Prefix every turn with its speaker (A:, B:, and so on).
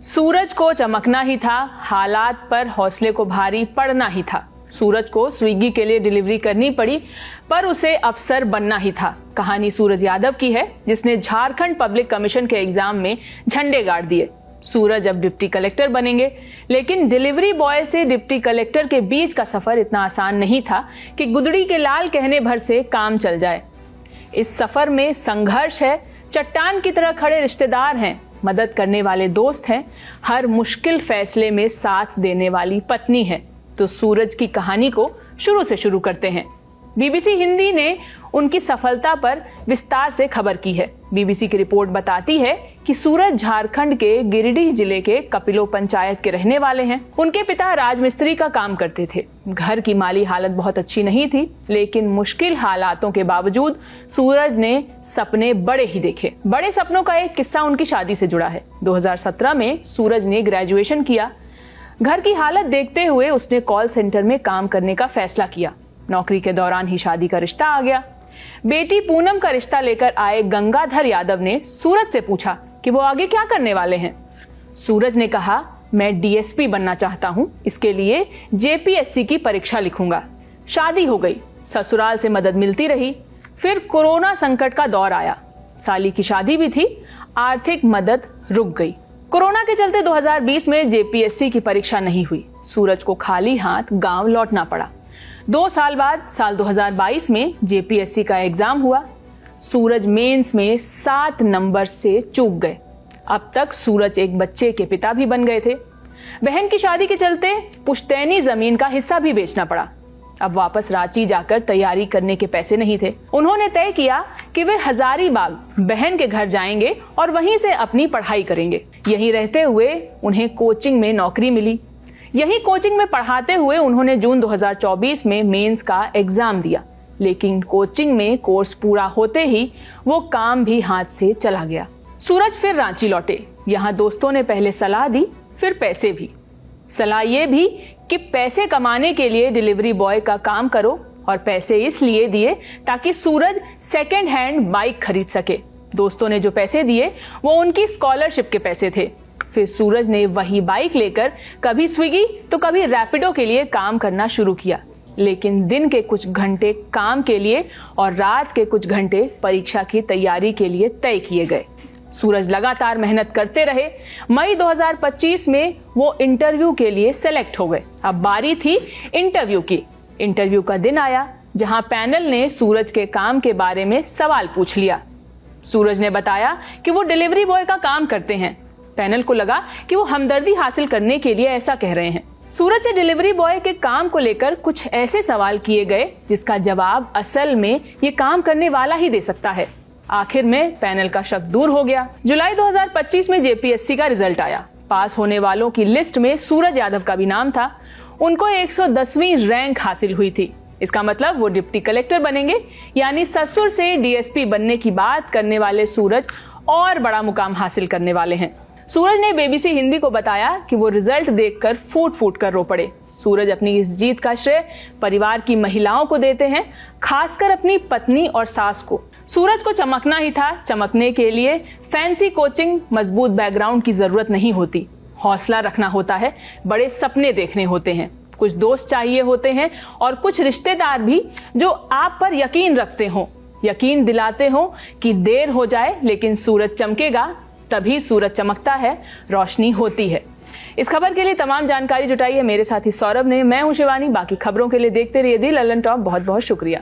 A: सूरज को चमकना ही था, हालात पर हौसले को भारी पड़ना ही था। सूरज को स्विगी के लिए डिलीवरी करनी पड़ी, पर उसे अफसर बनना ही था। कहानी सूरज यादव की है, जिसने झारखंड पब्लिक कमीशन के एग्जाम में झंडे गाड़ दिए। सूरज अब डिप्टी कलेक्टर बनेंगे, लेकिन डिलीवरी बॉय से डिप्टी कलेक्टर के बीच का सफर इतना आसान नहीं था कि गुदड़ी के लाल कहने भर से काम चल जाए। इस सफर में संघर्ष है, चट्टान की तरह खड़े रिश्तेदार हैं, मदद करने वाले दोस्त हैं, हर मुश्किल फैसले में साथ देने वाली पत्नी है। तो सूरज की कहानी को शुरू से शुरू करते हैं। बीबीसी हिंदी ने उनकी सफलता पर विस्तार से खबर की है। बीबीसी की रिपोर्ट बताती है कि सूरज झारखंड के गिरिडीह जिले के कपिलो पंचायत के रहने वाले हैं। उनके पिता राजमिस्त्री का काम करते थे। घर की माली हालत बहुत अच्छी नहीं थी, लेकिन मुश्किल हालातों के बावजूद सूरज ने सपने बड़े ही देखे। बड़े सपनों का एक किस्सा उनकी शादी से जुड़ा है। 2017 में सूरज ने ग्रेजुएशन किया। घर की हालत देखते हुए उसने कॉल सेंटर में काम करने का फैसला किया। नौकरी के दौरान ही शादी का रिश्ता आ गया। बेटी पूनम का रिश्ता लेकर आए गंगाधर यादव ने सूरज से पूछा कि वो आगे क्या करने वाले हैं। सूरज ने कहा, मैं डीएसपी बनना चाहता हूं, इसके लिए जेपीएससी की परीक्षा लिखूंगा। शादी हो गई, ससुराल से मदद मिलती रही। फिर कोरोना संकट का दौर आया, साली की शादी भी थी, आर्थिक मदद रुक गई। कोरोना के चलते 2020 में जेपीएससी की परीक्षा नहीं हुई। सूरज को खाली हाथ गांव लौटना पड़ा। 2 साल बाद साल 2022 में जेपीएससी का एग्जाम हुआ। सूरज मेंस में 7 नंबर से चूक गए। अब तक सूरज एक बच्चे के पिता भी बन गए थे। बहन की शादी के चलते पुश्तैनी जमीन का हिस्सा भी बेचना पड़ा। अब वापस रांची जाकर तैयारी करने के पैसे नहीं थे। उन्होंने तय किया कि वे हजारीबाग बहन के घर जाएंगे और वहीं से अपनी पढ़ाई करेंगे। यहीं रहते हुए उन्हें कोचिंग में नौकरी मिली। यही कोचिंग में पढ़ाते हुए उन्होंने जून 2024 में मेंस का एग्जाम दिया, लेकिन कोचिंग में कोर्स पूरा होते ही वो काम भी हाथ से चला गया। सूरज फिर रांची लौटे। यहाँ दोस्तों ने पहले सलाह दी, फिर पैसे भी। सलाह ये भी कि पैसे कमाने के लिए डिलीवरी बॉय का काम करो, और पैसे इसलिए दिए ताकि सूरज सेकेंड हैंड बाइक खरीद सके। दोस्तों ने जो पैसे दिए वो उनकी स्कॉलरशिप के पैसे थे। फिर सूरज ने वही बाइक लेकर कभी स्विगी तो कभी रैपिडो के लिए काम करना शुरू किया, लेकिन दिन के कुछ घंटे काम के लिए और रात के कुछ घंटे परीक्षा की तैयारी के लिए तय किए गए। सूरज लगातार मेहनत करते रहे। मई 2025 में वो इंटरव्यू के लिए सेलेक्ट हो गए। अब बारी थी इंटरव्यू की। इंटरव्यू का दिन आया, जहां पैनल ने सूरज के काम के बारे में सवाल पूछ लिया। सूरज ने बताया कि वो डिलीवरी बॉय का काम करते हैं। पैनल को लगा कि वो हमदर्दी हासिल करने के लिए ऐसा कह रहे हैं। सूरज से डिलीवरी बॉय के काम को लेकर कुछ ऐसे सवाल किए गए जिसका जवाब असल में ये काम करने वाला ही दे सकता है। आखिर में पैनल का शक दूर हो गया। जुलाई 2025 में जेपीएससी का रिजल्ट आया। पास होने वालों की लिस्ट में सूरज यादव का भी नाम था। उनको 110वीं रैंक हासिल हुई थी। इसका मतलब वो डिप्टी कलेक्टर बनेंगे, यानी ससुर से डीएसपी बनने की बात करने वाले सूरज और बड़ा मुकाम हासिल करने वाले हैं। सूरज ने बीबीसी हिंदी को बताया कि वो रिजल्ट देखकर फूट फूट कर रो पड़े। सूरज अपनी इस जीत का श्रेय परिवार की महिलाओं को देते हैं, खासकर अपनी पत्नी और सास को। सूरज को चमकना ही था। चमकने के लिए फैंसी कोचिंग, मजबूत बैकग्राउंड की जरूरत नहीं होती। हौसला रखना होता है, बड़े सपने देखने होते हैं, कुछ दोस्त चाहिए होते हैं और कुछ रिश्तेदार भी जो आप पर यकीन रखते हो, यकीन दिलाते हो कि देर हो जाए लेकिन सूरज चमकेगा। तभी सूरज चमकता है, रोशनी होती है। इस खबर के लिए तमाम जानकारी जुटाई है मेरे साथी सौरभ ने। मैं हूं शिवानी। बाकी खबरों के लिए देखते रहिए दी लल्लन टॉप। बहुत बहुत शुक्रिया।